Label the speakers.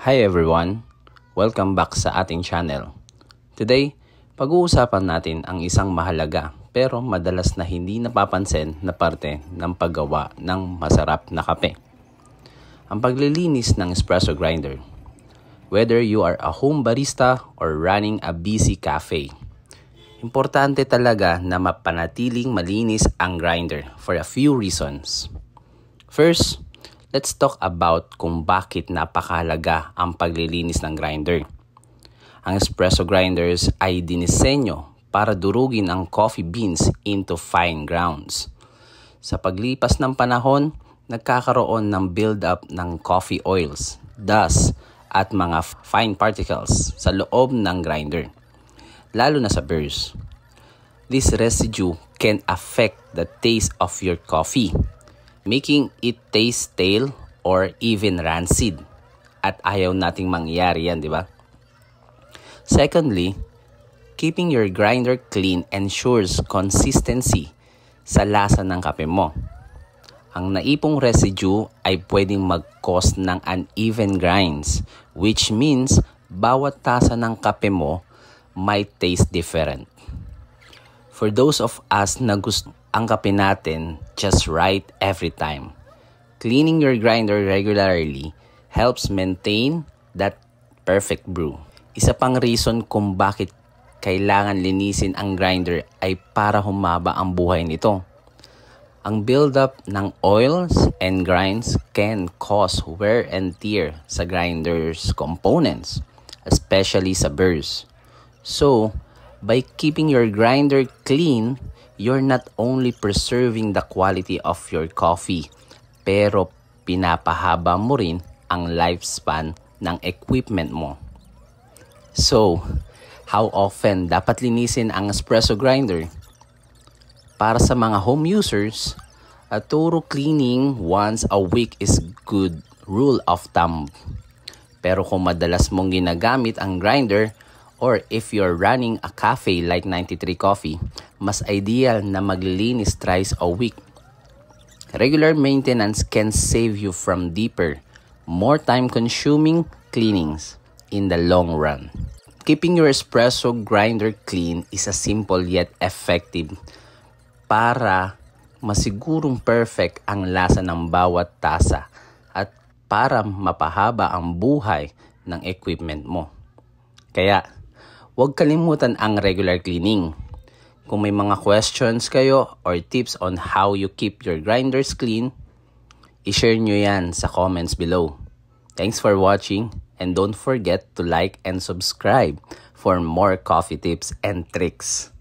Speaker 1: Hi everyone! Welcome back sa ating channel. Today, pag-uusapan natin ang isang mahalaga pero madalas na hindi napapansin na parte ng paggawa ng masarap na kape. Ang paglilinis ng espresso grinder. Whether you are a home barista or running a busy cafe, importante talaga na mapanatiling malinis ang grinder for a few reasons. First, let's talk about kung bakit napakahalaga ang paglilinis ng grinder. Ang espresso grinders ay dinisenyo para durugin ang coffee beans into fine grounds. Sa paglipas ng panahon, nagkakaroon ng build-up ng coffee oils, dust, at mga fine particles sa loob ng grinder, lalo na sa burrs. This residue can affect the taste of your coffee, making it taste stale or even rancid. At ayaw nating mangyari yan, di ba? Secondly, keeping your grinder clean ensures consistency sa lasa ng kape mo. Ang naipong residue ay pwedeng mag-cause ng uneven grinds, which means bawat tasa ng kape mo might taste different. For those of us na gusto ang kape natin just right every time, cleaning your grinder regularly helps maintain that perfect brew. Isa pang reason kung bakit kailangan linisin ang grinder ay para humaba ang buhay nito. Ang build-up ng oils and grinds can cause wear and tear sa grinder's components, especially sa burrs. So, by keeping your grinder clean, you're not only preserving the quality of your coffee, pero pinapahaba mo rin ang lifespan ng equipment mo. So, how often dapat linisin ang espresso grinder? Para sa mga home users, a thorough cleaning once a week is good rule of thumb. Pero kung madalas mong ginagamit ang grinder, or if you're running a cafe like 93 Coffee, mas ideal na maglilinis thrice a week. Regular maintenance can save you from deeper, more time-consuming cleanings in the long run. Keeping your espresso grinder clean is a simple yet effective para masigurong perfect ang lasa ng bawat tasa at para mapahaba ang buhay ng equipment mo. Kaya, huwag kalimutan ang regular cleaning. Kung may mga questions kayo or tips on how you keep your grinders clean, i-share nyo yan sa comments below. Thanks for watching and don't forget to like and subscribe for more coffee tips and tricks.